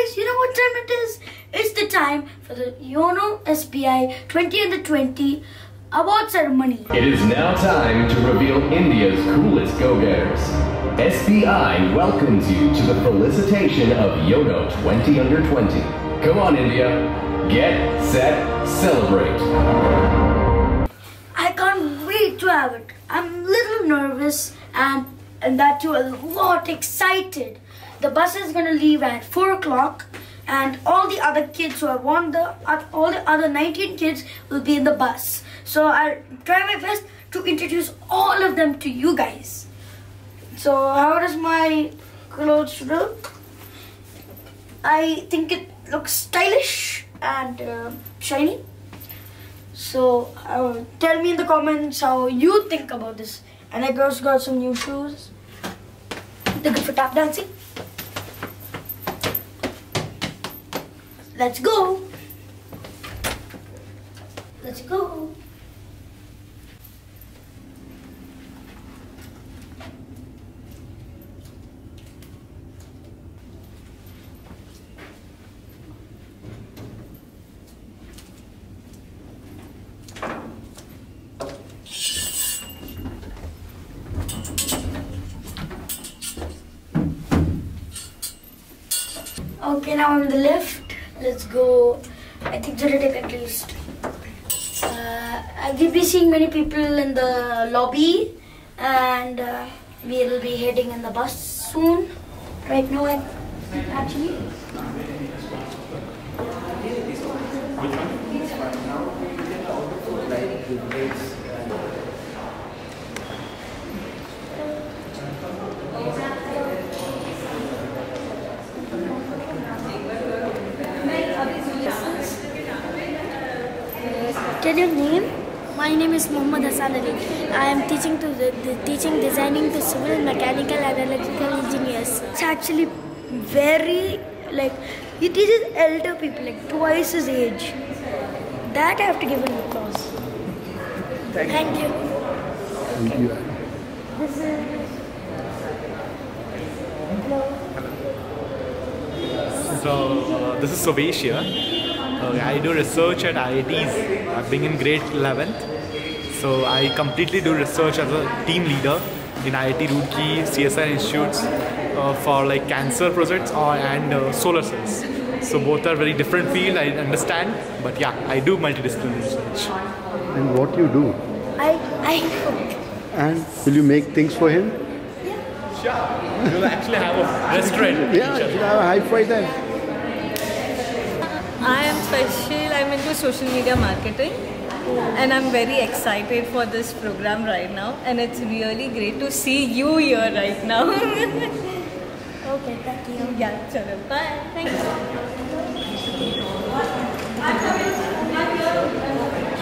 guys, you know what time it is? It's the time for the YONOSBI 20 Under 20 award ceremony. It is now time to reveal India's coolest go-getters. SBI welcomes you to the felicitation of Yono 20 Under 20. Come on, India. Get, set, celebrate. I can't wait to have it. I'm a little nervous and that too a lot excited. The bus is gonna leave at 4 o'clock and all the other kids who have won all the other 19 kids will be in the bus. So I'll try my best to introduce all of them to you guys. So how does my clothes look? I think it looks stylish and shiny. So tell me in the comments how you think about this. And I just got some new shoes. They're good for tap dancing. Let's go. Let's go. Okay, now I'm in the lift. Let's go. I think it'll take at least. I will be seeing many people in the lobby, and we will be heading in the bus soon. Right now, I'm actually. Tell your name. My name is Mohammad Hassan Ali. I am teaching designing to civil, mechanical and electrical engineers. It's actually very he teaches elder people twice his age. That I have to give an applause. Thank you. Thank you. This is hello. So this is Sobesh here. I do research at IITs, being in grade 11th. So I completely do research as a team leader in IIT Roorkee, CSI institutes for cancer projects and solar cells. So both are very different fields, I understand, but yeah, I do multidisciplinary research. And what you do? I cook. And will you make things for him? Yeah. Sure. We'll actually have a restaurant. Yeah, should have a high five then. I am special. I'm into social media marketing and I'm very excited for this program right now, and it's really great to see you here right now. Okay, thank you. Yeah, chalo. Bye. Thank you.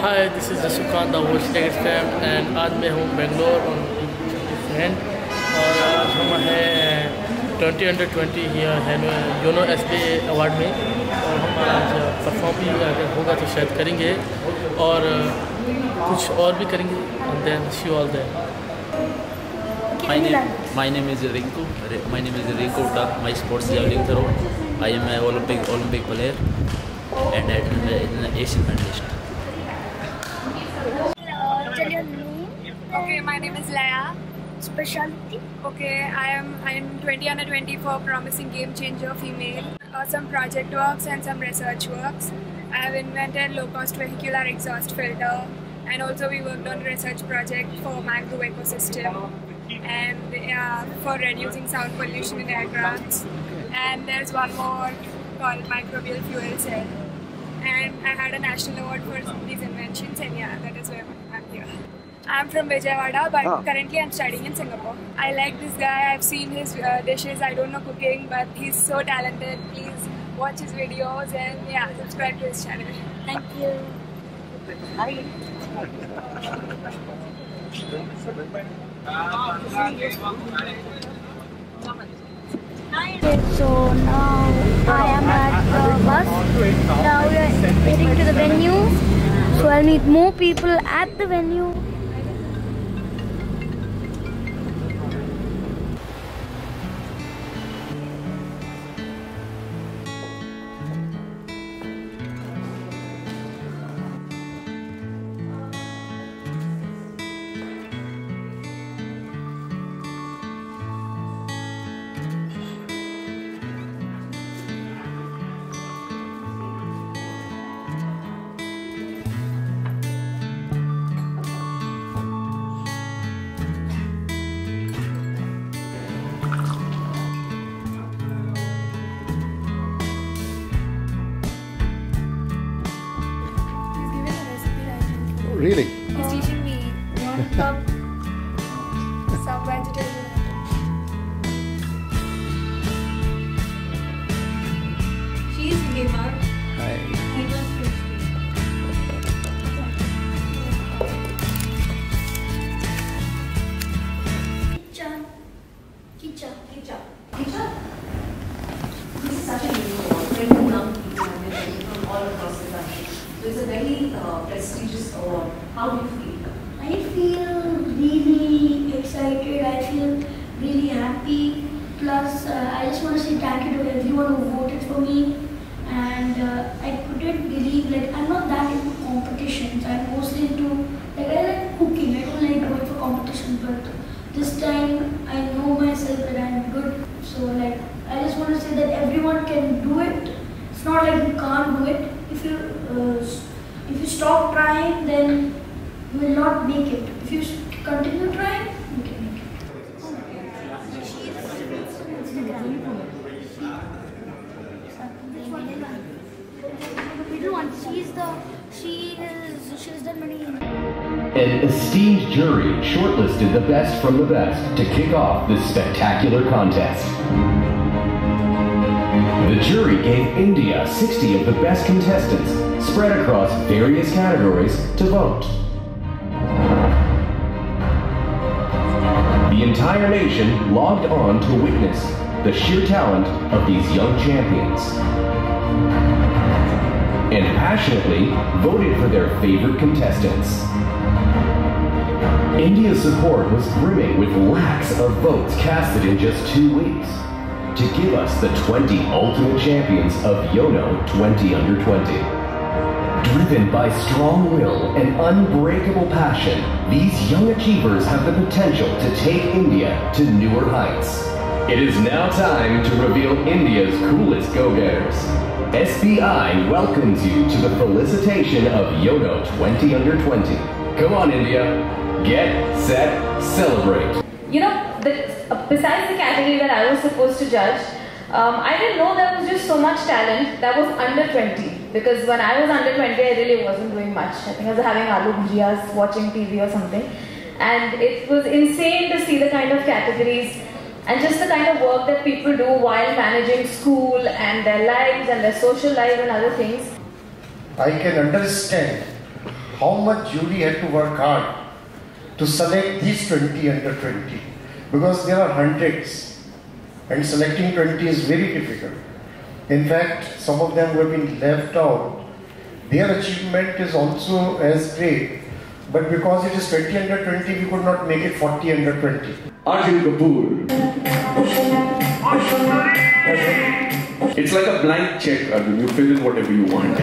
Hi, this is Jasukant, the host fan, and आज मैं हूँ बेंगलोर और friend और आज हम हैं 20 Under 20 here है YONOSBI award में, और हम आज परफॉर्म भी अगर होगा तो शायद करेंगे और कुछ और भी करेंगे, and then see you all there. My name is Rinku. My name is Rinku Utak. My sports javelin throw. I am an Olympic player and in the Asian medalist. Tell your name. Okay, my name is Laya. Specialty. Okay, I am 20 Under 20 for Promising Game Changer Female. Some project works and some research works. I have invented low-cost vehicular exhaust filter, and also we worked on a research project for mangrove ecosystem and for reducing sound pollution in aircrafts. And there's one more called microbial fuel cell. And I had a national award for these inventions, and yeah, that is why I'm here. I'm from Vijayawada, but currently I'm studying in Singapore. I like this guy. I've seen his dishes. I don't know cooking, but he's so talented. Please watch his videos and yeah, subscribe to his channel. Thank you. Hi. Okay, so now I am at the bus. Now we are heading to the venue. So I'll meet more people at the venue. really? He's teaching me one cup, some vegetable. She's Hema. Hi. Hema's Kicha. Kicha, this is such a unique award. 20 young people and they're coming from all across the country. So it's a very prestigious award. How do you feel? I feel really excited. I feel really happy. Plus, I just want to say thank you to everyone who voted for me. And I couldn't believe, like, I'm not that into competitions. I'm mostly into, like, I like cooking. I don't like going for competition, but this time I know myself that I'm good. So, like, I just want to say that everyone can do it. It's not like you can't do it. If you stop trying, then you will not make it. If you continue trying, you can make it. The middle one. She's done many. An esteemed jury shortlisted the best from the best to kick off this spectacular contest. The jury gave India 60 of the best contestants, spread across various categories, to vote. The entire nation logged on to witness the sheer talent of these young champions, and passionately voted for their favorite contestants. India's support was brimming with lakhs of votes casted in just 2 weeks to give us the 20 ultimate champions of Yono 20 Under 20. Driven by strong will and unbreakable passion, these young achievers have the potential to take India to newer heights. It is now time to reveal India's coolest go-getters. SBI welcomes you to the felicitation of Yono 20 Under 20. Come on, India. Get, set, celebrate. You know, besides the category that I was supposed to judge, I didn't know there was just so much talent that was under 20. Because when I was under 20, I really wasn't doing much. I think I was having aloo bhujiyas, watching TV or something. And it was insane to see the kind of categories and just the kind of work that people do while managing school and their lives and their social lives and other things. I can understand how much jury had to work hard to select these 20 under 20, because there are hundreds and selecting 20 is very difficult. In fact, some of them who have been left out, their achievement is also as great, but because it is 20 under 20, we could not make it 40 under 20. Arjun Kapoor. It's like a blank check, Arjun. You fill in whatever you want. I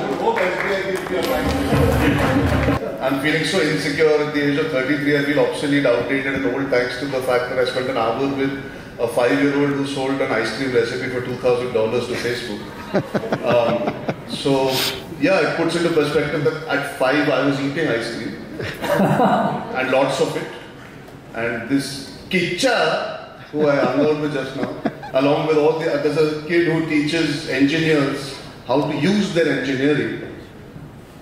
would hope SBI gives me a blank check. I'm feeling so insecure at the age of 33. I feel obsolete, outdated and old thanks to the fact that I spent an hour with a 5-year-old who sold an ice cream recipe for $2,000 to Facebook. So, yeah, it puts into perspective that at 5 I was eating ice cream and lots of it. And this Kicha, who I hung out with just now, along with all there's a kid who teaches engineers how to use their engineering.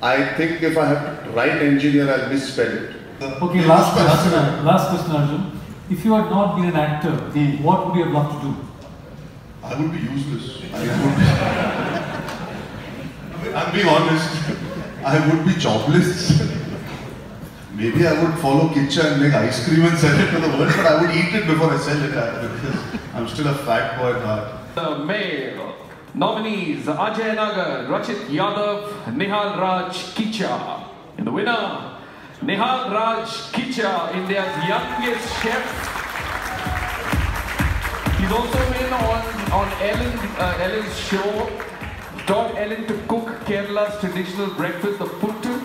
I think if I have to write engineer, I'll misspell it. Okay, last question, Arjun. If you had not been an actor, what would you have loved to do? I would be useless. I'm being honest. I would be jobless. Maybe I would follow Kicha and make ice cream and sell it to the world, but I would eat it before I sell it because I'm still a fat boy at heart. The male nominees Ajay Nagar, Rachit Yadav, Nihal Raj Kicha. And the winner, Nihal Raj Kicha, India's youngest chef. He's also been on Ellen's show, taught Ellen to cook Kerala's traditional breakfast, the puttu.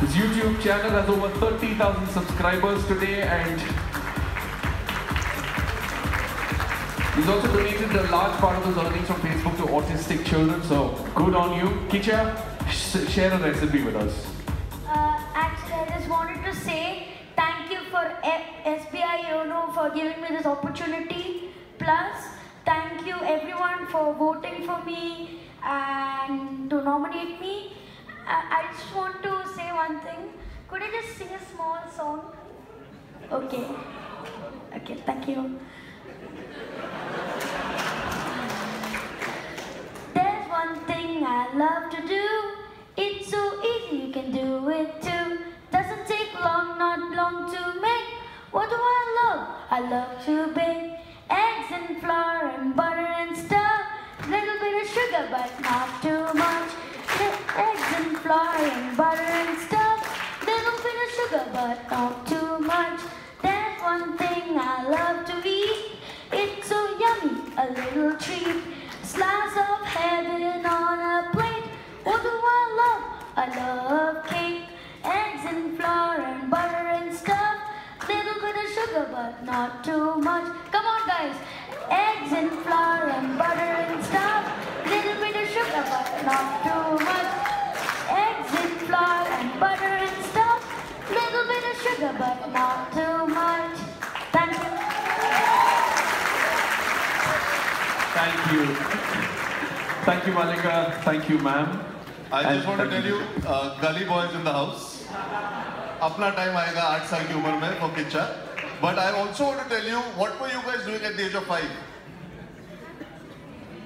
His YouTube channel has over 30,000 subscribers today, and he's also donated a large part of his earnings from Facebook to autistic children, so good on you. Kicha, share a recipe with us. Actually, I just wanted to say thank you for SBI Yono for giving me this opportunity. Plus, thank you everyone for voting for me and to nominate me. I just want to say one thing. Could I just sing a small song? Okay. Okay, thank you. There's one thing I love to do. It's so easy, you can do it too. Doesn't take long, not long to make. What do I love? I love to bake eggs and flour and butter and stuff. Little bit of sugar, but not too much. Eggs and flour and butter and stuff. Little bit of sugar, but not too much. There's one thing I love to eat. It's so yummy, a little treat. Slice of heaven on a plate. What do I love? I love cake. Eggs and flour and butter and stuff. Little bit of sugar, but not too much. Come on, guys. Eggs and flour and butter and stuff. Little bit of sugar, but not too much. Eggs and flour and butter and stuff. Little bit of sugar, but not too much. Thank you. Thank you. Thank you, Malika. Thank you, ma'am. I just want to tell you, gully boys in the house. अपना time आएगा 8 साल की उम्र में for Kicha. But I also want to tell you, what were you guys doing at the age of 5?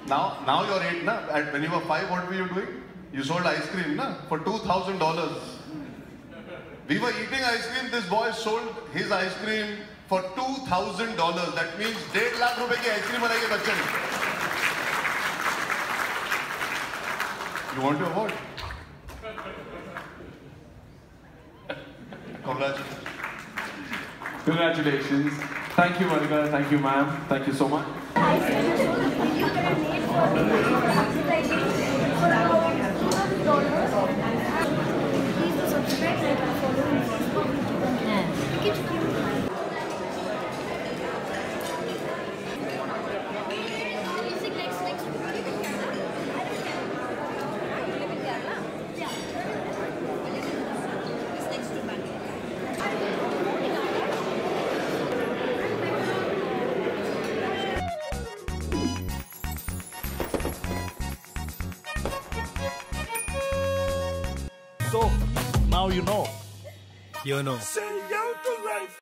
Now you're 8, na? When you were 5, what were you doing? You sold ice cream, na? For $2,000. We were eating ice cream. This boy sold his ice cream for $2,000. That means 1.5 lakh रुपए की ice cream बनाएंगे बच्चे ने. You want your award? Congratulations. Congratulations. Thank you, Malika. Thank you, ma'am. Thank you so much. Please do subscribe and follow me. So, now you know. Yono. Say yo to life.